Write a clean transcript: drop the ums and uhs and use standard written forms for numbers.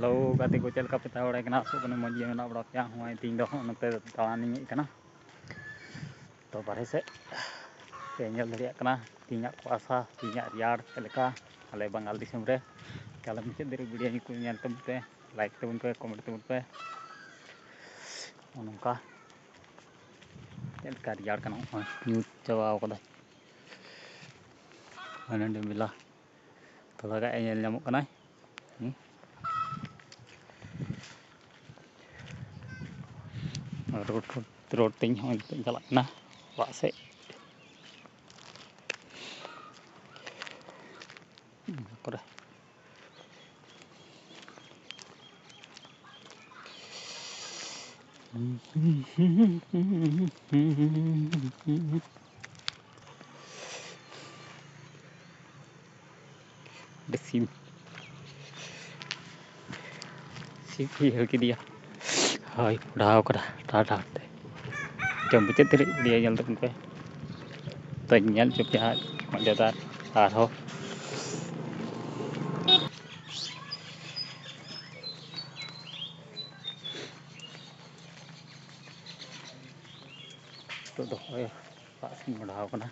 Hello, gati ko chel ka peta ora kena so kono moji mena bra pya hoi ting do note tawani ni kana to bare se nyel dari kana tinya kuasa tinya riar seleka ale bangal disum re kala micet dari video ni ku nyal tempe like temen pe comment temen pe onongka seleka riar kana mute chawa ko da anande bila thola ga nyel nyamuk kana ni road ting hoi jalak na wa se kore the sim here ke dia hai udah kada tada te jam bicet teri dia nyal temen pe tanyal cup ya jada arho to do pak sim udah kana